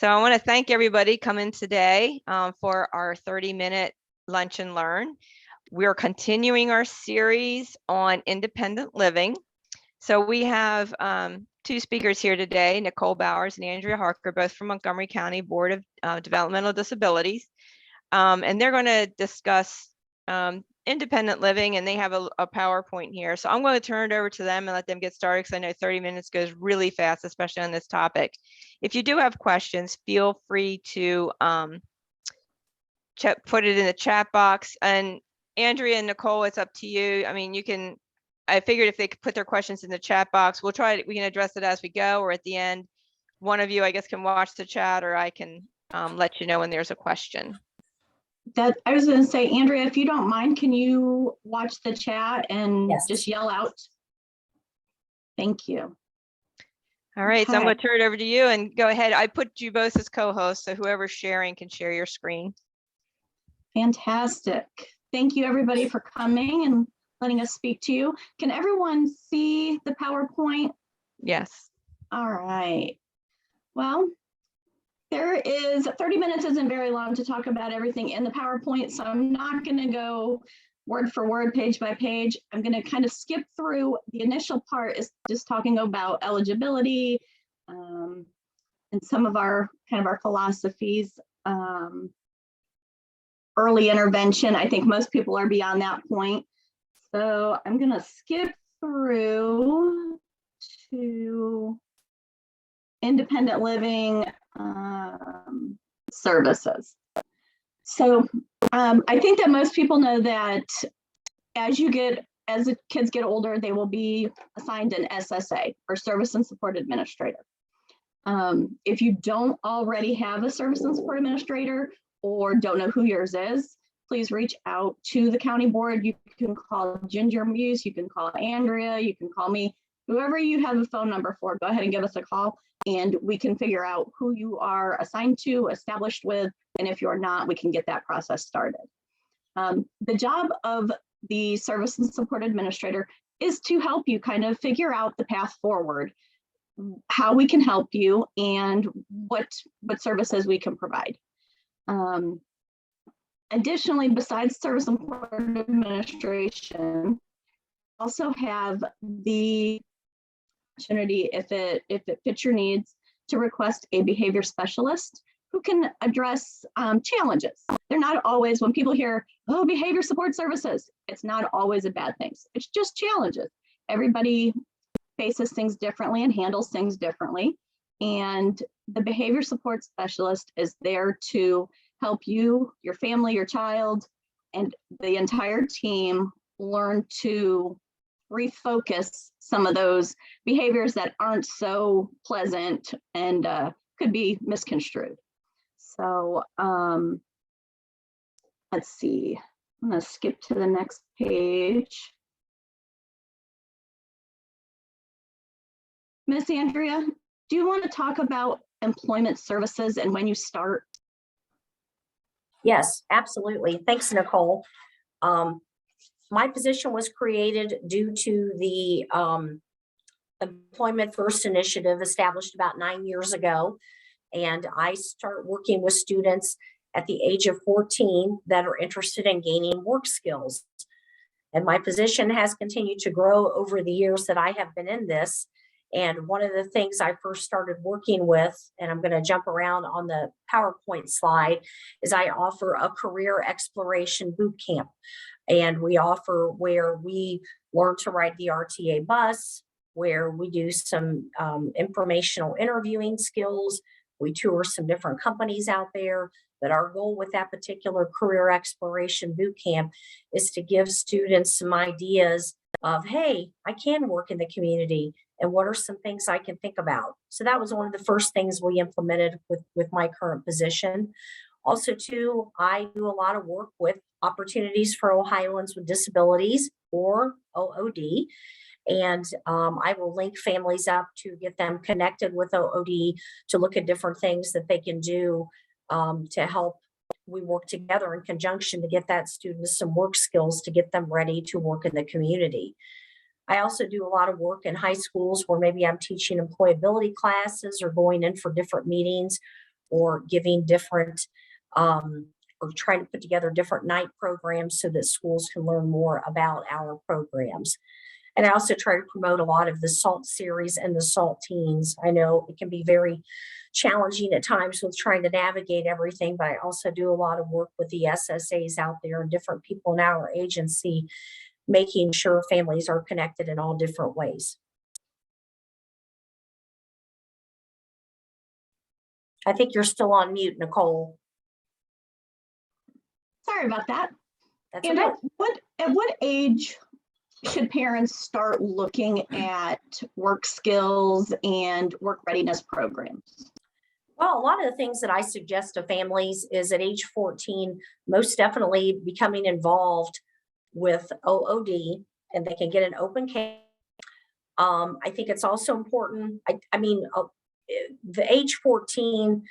So I want to thank everybody coming today for our 30-minute lunch and learn. We're continuing our series on independent living. So we have two speakers here today, Nicole Bowers and Andrea Harker, both from Montgomery County Board of Developmental Disabilities. And they're going to discuss independent living, and they have a PowerPoint here. So I'm going to turn it over to them and let them get started, because I know 30 minutes goes really fast, especially on this topic. If you do have questions, feel free to put it in the chat box. And Andrea and Nicole, it's up to you. I mean, I figured if they could put their questions in the chat box, we can address it as we go, or at the end. One of you, I guess, can watch the chat, or I can let you know when there's a question. I was going to say, Andrea, if you don't mind, can you watch the chat and just yell out? Thank you. All right, so I'm going to turn it over to you and go ahead. I put you both as co-hosts, so whoever's sharing can share your screen. Fantastic. Thank you, everybody, for coming and letting us speak to you. Can everyone see the PowerPoint? Yes. All right. Well, 30 minutes isn't very long to talk about everything in the PowerPoint, so I'm not going to go word for word, page by page. I'm going to kind of skip through. The initial part is just talking about eligibility and some of our philosophies. Early intervention, I think most people are beyond that point. So I'm going to skip through to independent living services. So I think that most people know that as the kids get older, they will be assigned an SSA, or Service and Support Administrator. If you don't already have a Service and Support Administrator or don't know who yours is, please reach out to the county board. You can call Ginger Muse, you can call Andrea, you can call me, whoever you have a phone number for, go ahead and give us a call, and we can figure out who you are assigned to, established with, and if you're not, we can get that process started. The job of the Service and Support Administrator is to help you kind of figure out the path forward, how we can help you, and what services we can provide. Additionally, besides Service and Support Administration, also have the opportunity, if it fits your needs, to request a behavior specialist who can address challenges. They're not always, when people hear, oh, behavior support services, it's not always a bad thing. It's just challenges. Everybody faces things differently and handles things differently. And the behavior support specialist is there to help you, your family, your child, and the entire team learn to refocus some of those behaviors that aren't so pleasant and could be misconstrued. So let's see, I'm going to skip to the next page. Miss Andrea, do you want to talk about employment services and when you start? Yes, absolutely. Thanks, Nicole. My position was created due to the Employment First initiative established about 9 years ago. And I start working with students at the age of 14 that are interested in gaining work skills. And my position has continued to grow over the years that I have been in this. And one of the things I first started working with, and I'm going to jump around on the PowerPoint slide, is I offer a career exploration boot camp. And we offer where we learn to ride the RTA bus, where we do some informational interviewing skills. We tour some different companies out there. But our goal with that particular career exploration boot camp is to give students some ideas of, hey, I can work in the community, and what are some things I can think about. So that was one of the first things we implemented with my current position. Also, too, I do a lot of work with opportunities for Ohioans with disabilities, or OOD. And I will link families up to get them connected with OOD to look at different things that they can do to help. We work together in conjunction to get that student some work skills to get them ready to work in the community. I also do a lot of work in high schools where maybe I'm teaching employability classes or going in for different meetings or giving different, or trying to put together different night programs so that schools can learn more about our programs. And I also try to promote a lot of the SALT series and the SALT teens. I know it can be very challenging at times with trying to navigate everything, but I also do a lot of work with the SSAs out there and different people in our agency, making sure families are connected in all different ways. I think you're still on mute, Nicole. Sorry about that. That's And okay. at what age should parents start looking at work skills and work readiness programs? Well, a lot of the things that I suggest to families is at age 14, most definitely becoming involved with OOD, and they can get an open case. I think it's also important. I mean, the age 14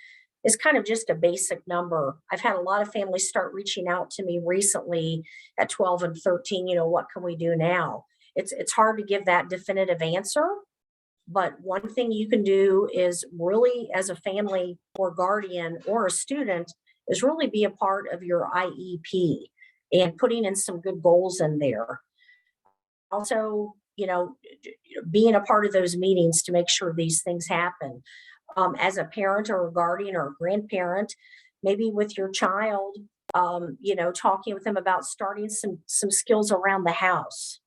is kind of just a basic number. I've had a lot of families start reaching out to me recently at 12 and 13, what can we do now? It's hard to give that definitive answer, but one thing you can do is really, as a family or guardian or a student, is really be a part of your IEP and putting in some good goals in there. Also, being a part of those meetings to make sure these things happen. As a parent or a guardian or a grandparent, maybe with your child, talking with them about starting some skills around the house.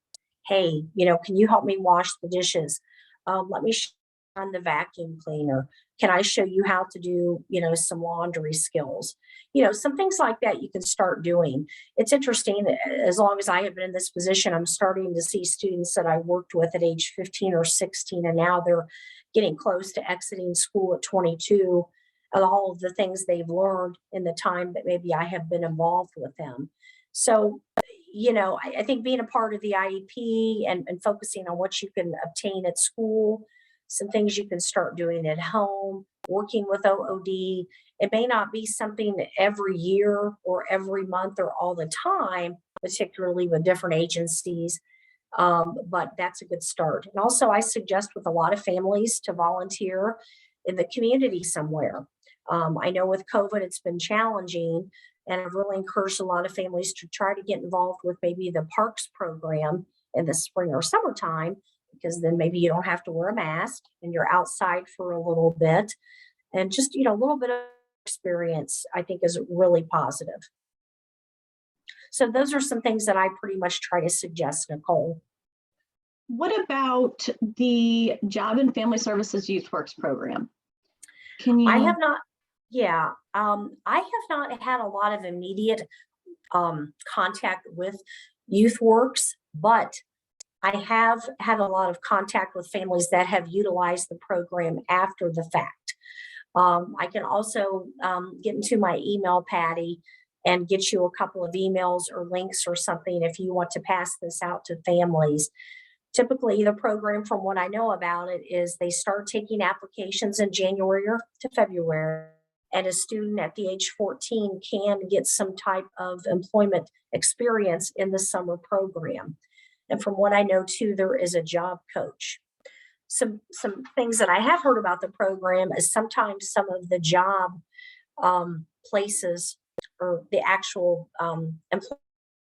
Hey, can you help me wash the dishes? Let me run the vacuum cleaner. Can I show you how to do, some laundry skills? Some things like that you can start doing. It's interesting, as long as I have been in this position, I'm starting to see students that I worked with at age 15 or 16, and now they're getting close to exiting school at 22, and all of the things they've learned in the time that maybe I have been involved with them. So, I think being a part of the IEP and focusing on what you can obtain at school, some things you can start doing at home, working with OOD. It may not be something every year or every month or all the time, particularly with different agencies, but that's a good start. And also, I suggest with a lot of families to volunteer in the community somewhere. I know with COVID, it's been challenging, and I've really encouraged a lot of families to try to get involved with maybe the parks program in the spring or summertime, because then maybe you don't have to wear a mask and you're outside for a little bit. And just, a little bit of experience, I think, is really positive. So those are some things that I pretty much try to suggest, Nicole. What about the Job and Family Services Youth Works program? Can you? I have not had a lot of immediate contact with Youth Works, but I have had a lot of contact with families that have utilized the program after the fact. I can also get into my email, Patty, and get you a couple of emails or links or something if you want to pass this out to families. Typically, the program, from what I know about it, is they start taking applications in January to February, and a student at the age 14 can get some type of employment experience in the summer program. And from what I know, too, there is a job coach. Some things that I have heard about the program is sometimes some of the job places or the actual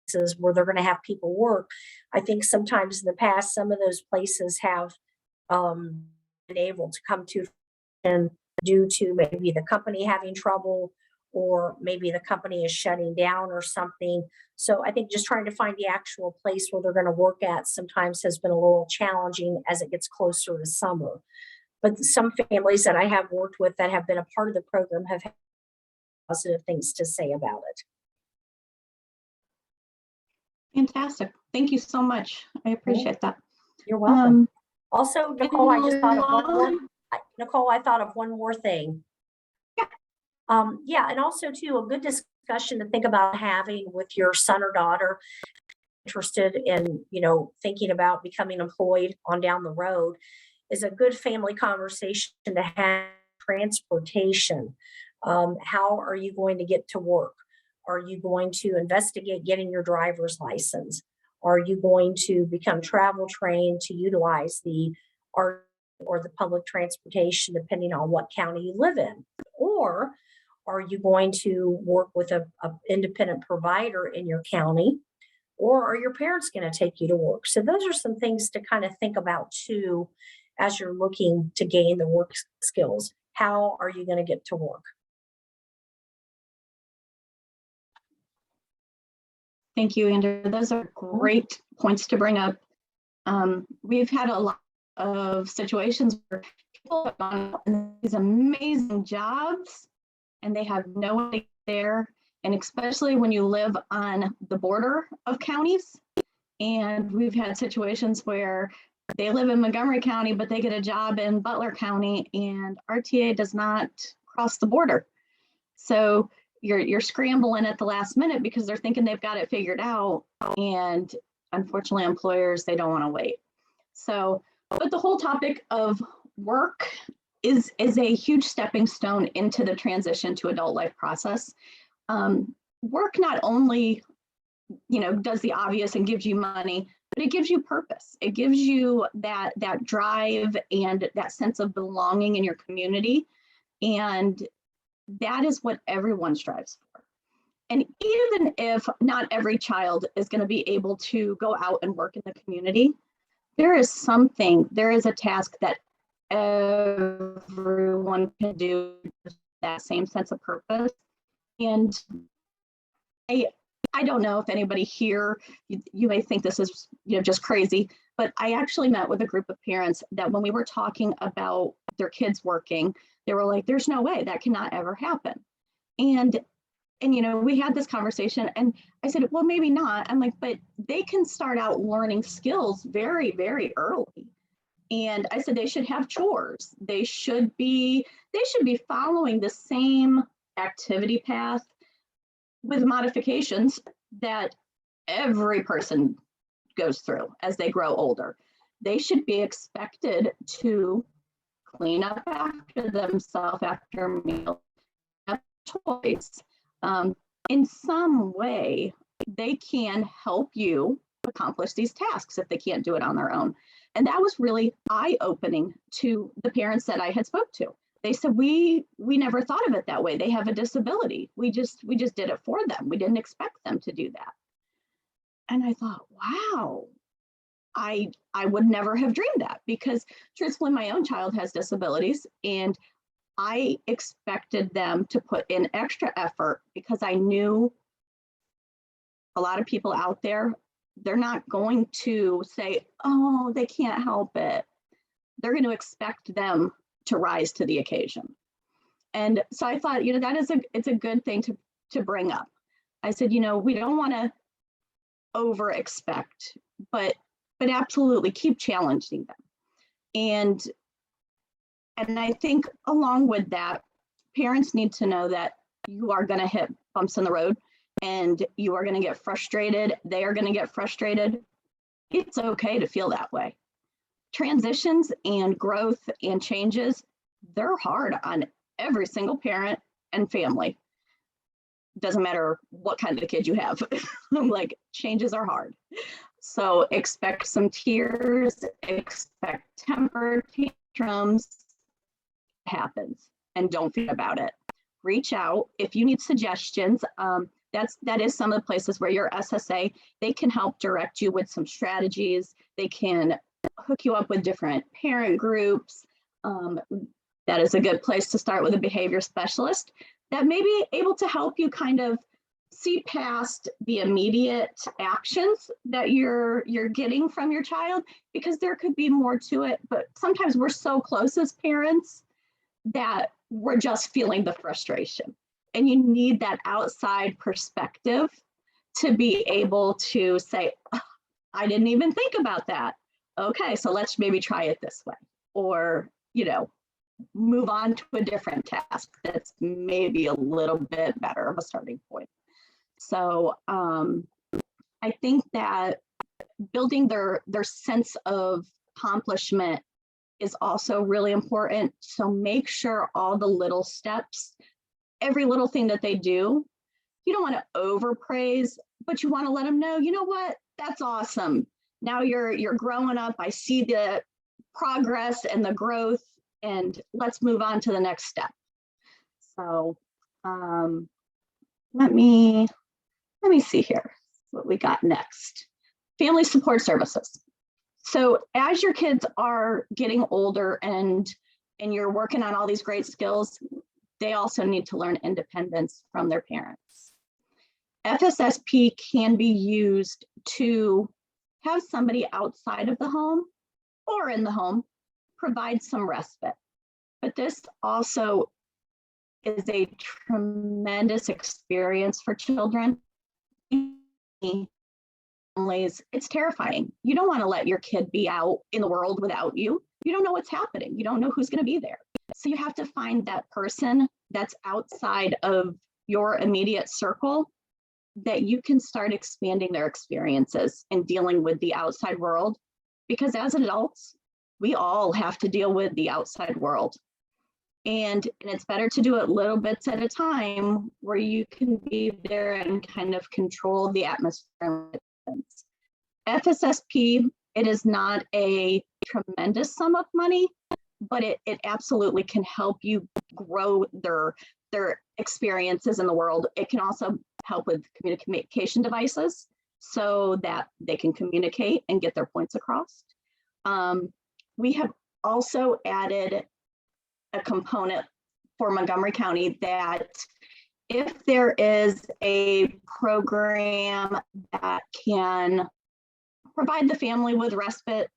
places where they're going to have people work. I think sometimes in the past, some of those places have been able to come to and due to maybe the company having trouble, or maybe the company is shutting down or something. So I think just trying to find the actual place where they're going to work at sometimes has been a little challenging as it gets closer to summer. But some families that I have worked with that have been a part of the program have had positive things to say about it. Fantastic. Thank you so much. I appreciate that. You're welcome. Also, Nicole, I just thought of one more. Nicole, I thought of one more thing. And also too, a good discussion to think about having with your son or daughter interested in, thinking about becoming employed on down the road, is a good family conversation to have. Transportation. How are you going to get to work? Are you going to investigate getting your driver's license? Are you going to become travel trained to utilize the or the public transportation, depending on what county you live in? Or are you going to work with a independent provider in your county? Or are your parents going to take you to work? So those are some things to kind of think about too, as you're looking to gain the work skills. How are you going to get to work? Thank you, Andrea. Those are great points to bring up. We've had a lot of situations where people have gone out in these amazing jobs and they have no one there. And especially when you live on the border of counties. And we've had situations where they live in Montgomery County, but they get a job in Butler County and RTA does not cross the border. So you're scrambling at the last minute because they're thinking they've got it figured out. And unfortunately, employers, they don't want to wait. So, but the whole topic of work is a huge stepping stone into the transition to adult life process. Work not only, does the obvious and gives you money, but it gives you purpose. It gives you that drive and that sense of belonging in your community. And that is what everyone strives for. And even if not every child is going to be able to go out and work in the community, there is a task that everyone can do, that same sense of purpose. And I don't know if anybody here, you may think this is just crazy, but I actually met with a group of parents that when we were talking about their kids working, they were like, there's no way, that cannot ever happen. And we had this conversation and I said, well, maybe not. I'm like, but they can start out learning skills very, very early. And I said, they should have chores. They should be following the same activity path with modifications that every person goes through as they grow older. They should be expected to clean up after themselves after meals, have toys. In some way, they can help you accomplish these tasks if they can't do it on their own. And that was really eye-opening to the parents that I had spoke to. They said, we never thought of it that way. They have a disability. We just did it for them. We didn't expect them to do that. And I thought, wow, I would never have dreamed that, because truthfully, my own child has disabilities and I expected them to put in extra effort because I knew a lot of people out there, they're not going to say, oh, they can't help it. They're going to expect them to rise to the occasion. And so I thought, it's a good thing to bring up. I said, we don't want to over expect, but absolutely keep challenging them. And I think along with that, parents need to know that you are going to hit bumps in the road and you are going to get frustrated. They are going to get frustrated. It's okay to feel that way. Transitions and growth and changes, they're hard on every single parent and family. Doesn't matter what kind of kid you have. Like, changes are hard. So expect some tears, expect temper tantrums. Happens, and don't forget about it. Reach out if you need suggestions. That is some of the places where your SSA, they can help direct you with some strategies. They can hook you up with different parent groups. That is a good place to start with a behavior specialist that may be able to help you kind of see past the immediate actions that you're getting from your child, because there could be more to it. But sometimes we're so close as parents that we're just feeling the frustration, and you need that outside perspective to be able to say, oh, I didn't even think about that. Okay, so let's maybe try it this way, or move on to a different task that's maybe a little bit better of a starting point. So I think that building their sense of accomplishment is also really important. So make sure all the little steps, every little thing that they do, you don't want to overpraise, but you want to let them know, you know what, that's awesome. Now you're growing up. I see the progress and the growth, and let's move on to the next step. So let me see here what we got next. Family support services. So as your kids are getting older and you're working on all these great skills, they also need to learn independence from their parents. FSSP can be used to have somebody outside of the home or in the home provide some respite. But this also is a tremendous experience for children. It's terrifying. You don't want to let your kid be out in the world without you. You don't know what's happening. You don't know who's going to be there. So you have to find that person that's outside of your immediate circle that you can start expanding their experiences and dealing with the outside world. Because as adults, we all have to deal with the outside world. And it's better to do it little bits at a time where you can be there and kind of control the atmosphere. FSSP, it is not a tremendous sum of money, but it absolutely can help you grow their experiences in the world. It can also help with communication devices so that they can communicate and get their points across. We have also added a component for Montgomery County that if there is a program that can provide the family with respite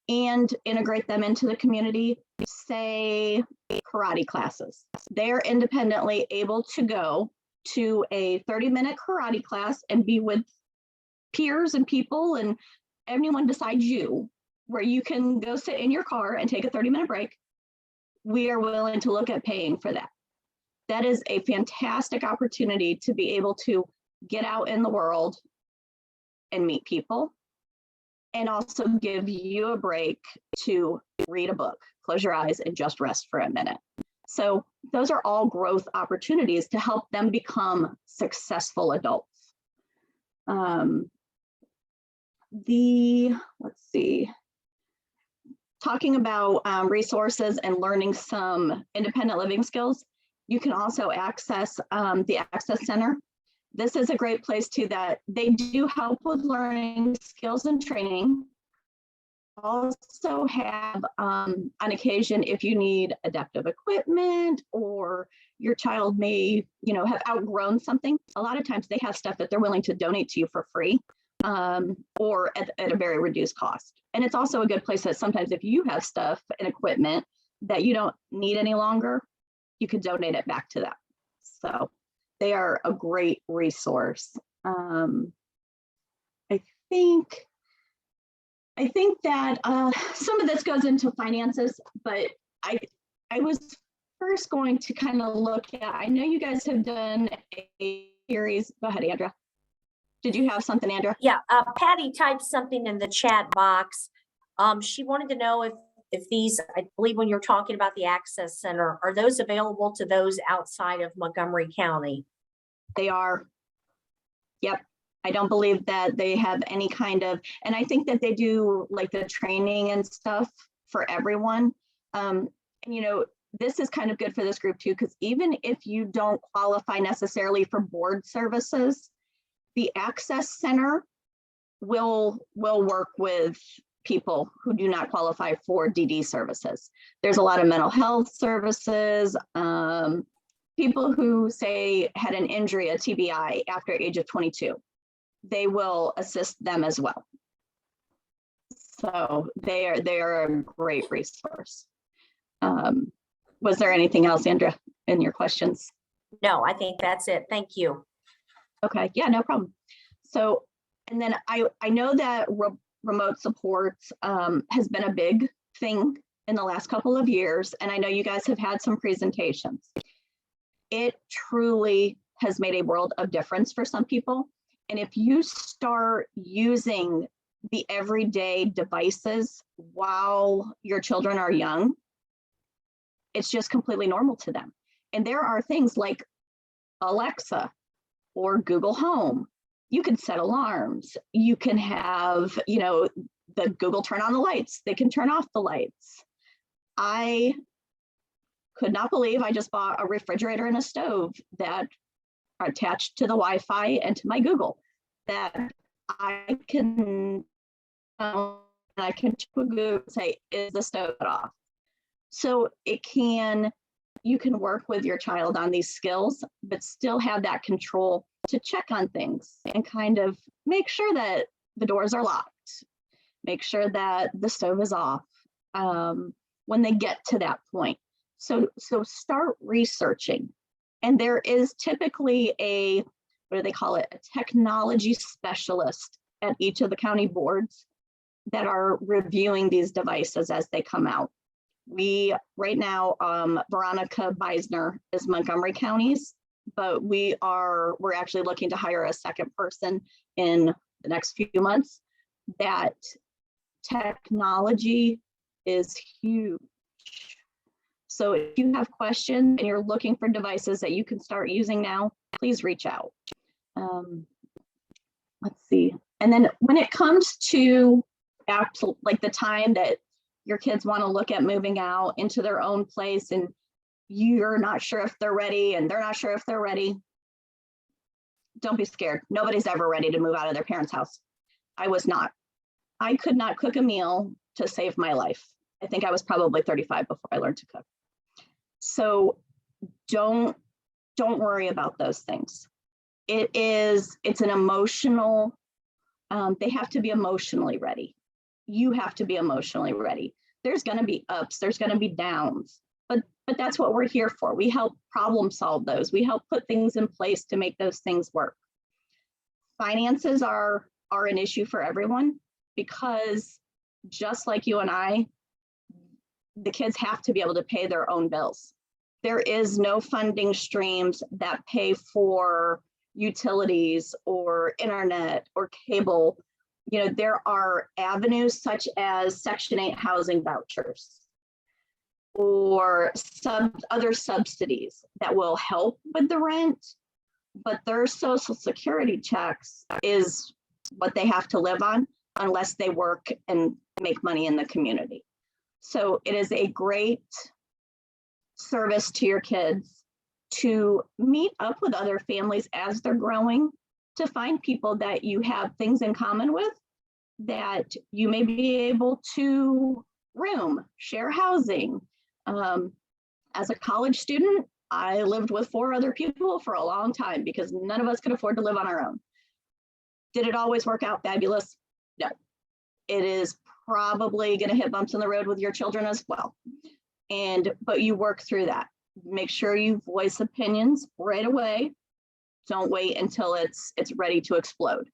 and integrate them into the community, say karate classes, they're independently able to go to a 30-minute karate class and be with peers and people and anyone besides you, where you can go sit in your car and take a 30-minute break. We are willing to look at paying for that. That is a fantastic opportunity to be able to get out in the world and meet people, and also give you a break to read a book, close your eyes and just rest for a minute. So those are all growth opportunities to help them become successful adults. Let's see. Talking about resources and learning some independent living skills, you can also access the Access Center. This is a great place too, that they do help with learning skills and training. Also have on occasion, if you need adaptive equipment or your child may have outgrown something, a lot of times they have stuff that they're willing to donate to you for free or at a very reduced cost. And it's also a good place that sometimes if you have stuff and equipment that you don't need any longer, you could donate it back to them. So they are a great resource. I think that some of this goes into finances, but I was first going to kind of look at, I know you guys have done a series. Go ahead, Andrea. Did you have something, Andrea? Yeah, Patty typed something in the chat box. She wanted to know if these, I believe when you're talking about the Access Center, are those available to those outside of Montgomery County? They are. Yep. I don't believe that they have any kind of, and I think that they do like the training and stuff for everyone. And this is kind of good for this group too, because even if you don't qualify necessarily for board services, the Access Center will work with people who do not qualify for DD services. There's a lot of mental health services, people who say had an injury, a TBI after age of 22, they will assist them as well. So they are a great resource. Was there anything else, Andrea, in your questions? No, I think that's it. Thank you. Okay, yeah, no problem. So, and then I know that remote support has been a big thing in the last couple of years, and I know you guys have had some presentations. It truly has made a world of difference for some people. And if you start using the everyday devices while your children are young, it's just completely normal to them. And there are things like Alexa or Google Home. You can set alarms. You can have, the Google turn on the lights. They can turn off the lights. I could not believe I just bought a refrigerator and a stove that are attached to the Wi-Fi and to my Google, that I can Google say, is the stove off? So you can work with your child on these skills, but still have that control to check on things and kind of make sure that the doors are locked, make sure that the stove is off when they get to that point. So start researching. And there is typically what do they call it? A technology specialist at each of the county boards that are reviewing these devices as they come out. Right now, Veronica Beisner is Montgomery County's, but we're actually looking to hire a second person in the next few months. That technology is huge. So if you have questions and you're looking for devices that you can start using now, please reach out. Let's see. And then when it comes to like the time that your kids want to look at moving out into their own place and you're not sure if they're ready and they're not sure if they're ready, don't be scared. Nobody's ever ready to move out of their parents' house. I was not. I could not cook a meal to save my life. I think I was probably 35 before I learned to cook. So don't worry about those things. It's an emotional, they have to be emotionally ready. You have to be emotionally ready. There's going to be ups, there's going to be downs, but that's what we're here for. We help problem solve those. We help put things in place to make those things work. Finances are an issue for everyone because just like you and I, the kids have to be able to pay their own bills. There is no funding streams that pay for utilities or internet or cable. You know, there are avenues such as Section 8 housing vouchers or other subsidies that will help with the rent, but their Social Security checks is what they have to live on unless they work and make money in the community. So it is a great service to your kids to meet up with other families as they're growing, to find people that you have things in common with, that you may be able to share housing. As a college student, I lived with 4 other people for a long time because none of us could afford to live on our own. Did it always work out fabulous? No. It is probably going to hit bumps in the road with your children as well. But you work through that. Make sure you voice opinions right away. Don't wait until it's ready to explode.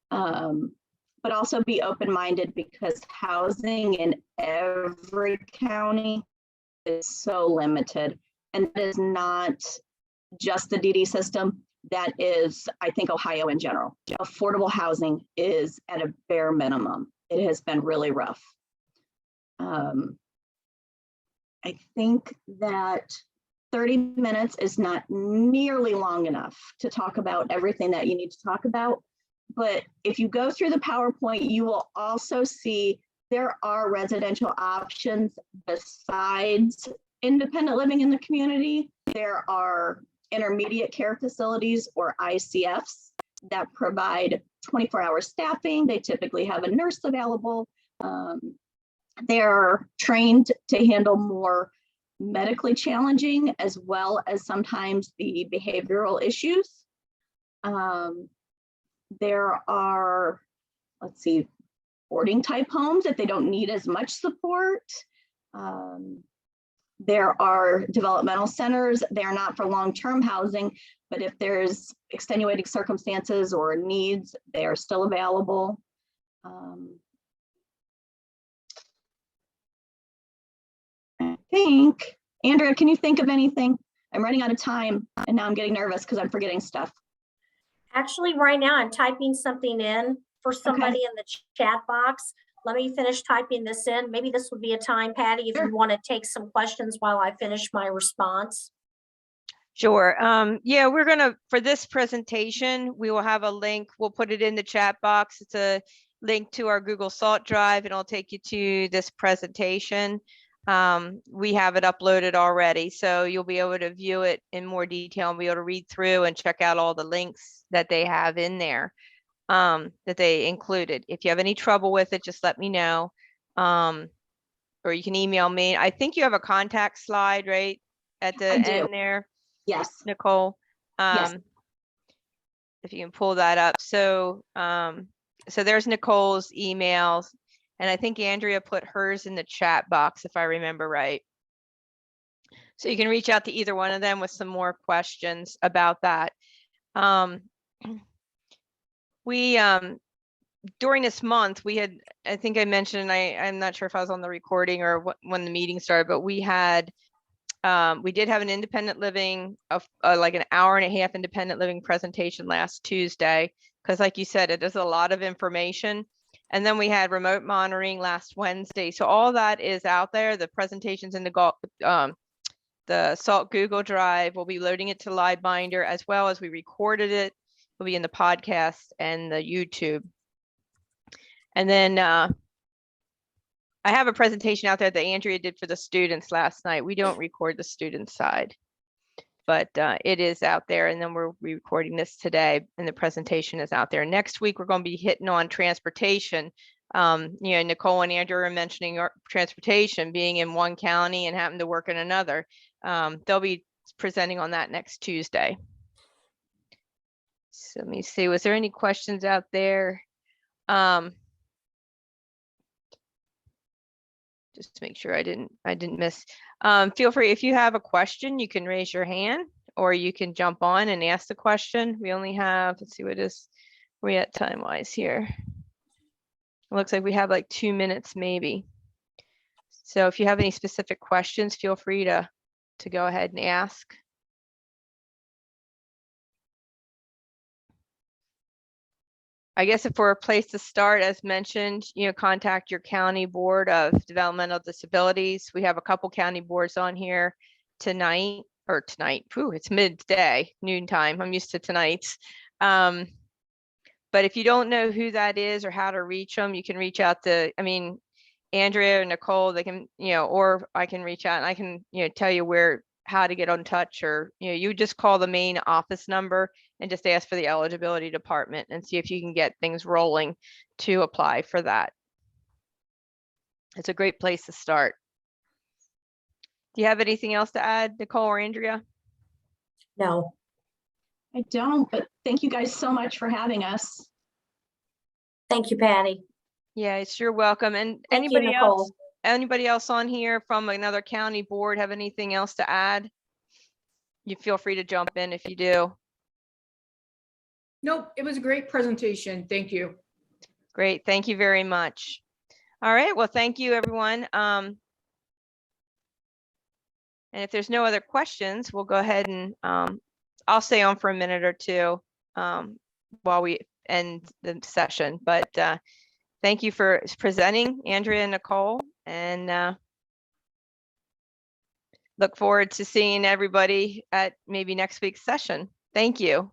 But also be open-minded because housing in every county is so limited. And that is not just the DD system. That is, I think, Ohio in general. Affordable housing is at a bare minimum. It has been really rough. I think that 30 minutes is not nearly long enough to talk about everything that you need to talk about. But if you go through the PowerPoint, you will also see there are residential options besides independent living in the community. There are intermediate care facilities or ICFs that provide 24-hour staffing. They typically have a nurse available. They're trained to handle more medically challenging as well as sometimes the behavioral issues. There are, let's see, boarding type homes if they don't need as much support. There are developmental centers. They're not for long-term housing, but if there's extenuating circumstances or needs, they are still available. I think, Andrea, can you think of anything? I'm running out of time and now I'm getting nervous because I'm forgetting stuff. Actually, right now I'm typing something in for somebody in the chat box. Let me finish typing this in. Maybe this would be a time, Patty, if you want to take some questions while I finish my response. Sure. Yeah, we're gonna, for this presentation, we will have a link. We'll put it in the chat box. It's a link to our Google Salt drive and it'll take you to this presentation. We have it uploaded already, so you'll be able to view it in more detail and be able to read through and check out all the links that they have in there, that they included. If you have any trouble with it, just let me know. Or you can email me. I think you have a contact slide, right? At the I do. end there, Yes. Nicole. Yes. If you can pull that up. So, so there's Nicole's emails, and I think Andrea put hers in the chat box, if I remember right. So you can reach out to either one of them with some more questions about that. We, during this month, we had, I think I mentioned, I'm not sure if I was on the recording or when the meeting started, but we had, we did have an independent living of like an hour and a half independent living presentation last Tuesday, because like you said, it is a lot of information. And then we had remote monitoring last Wednesday. So all that is out there. The presentations in the SALT Google Drive. We'll be loading it to LiveBinder, as well as we recorded it. It'll be in the podcast and the YouTube. And then I have a presentation out there that Andrea did for the students last night. We don't record the student side, but it is out there. And then we're recording this today, and the presentation is out there. Next week, we're going to be hitting on transportation. You know, Nicole and Andrea are mentioning transportation being in one county and having to work in another. They'll be presenting on that next Tuesday. So let me see, was there any questions out there? Just to make sure I didn't miss. Feel free, if you have a question, you can raise your hand, or you can jump on and ask the question. We only have, let's see, what is we at time wise here? It looks like we have like 2 minutes maybe. So if you have any specific questions, feel free to go ahead and ask. I guess if we're a place to start, as mentioned, you know, contact your county board of developmental disabilities. We have a couple county boards on here tonight. Phew, it's midday, noontime. I'm used to tonight's. But if you don't know who that is or how to reach them, you can reach out to, I mean, Andrea or Nicole, they can, you know, or I can reach out and I can, you know, tell you how to get in touch, or, you know, you just call the main office number and just ask for the eligibility department and see if you can get things rolling to apply for that. It's a great place to start. Do you have anything else to add, Nicole or Andrea? No. I don't, but thank you guys so much for having us. Thank you, Patty. Yeah, it's you're welcome. And Thank you, anybody else on here from another county board have anything else to add? You feel free to jump in if you do. Nope, it was a great presentation. Thank you. Great, thank you very much. All right, well, thank you, everyone. And if there's no other questions, we'll go ahead and I'll stay on for a minute or two while we end the session. But thank you for presenting, Andrea and Nicole, and look forward to seeing everybody at maybe next week's session. Thank you.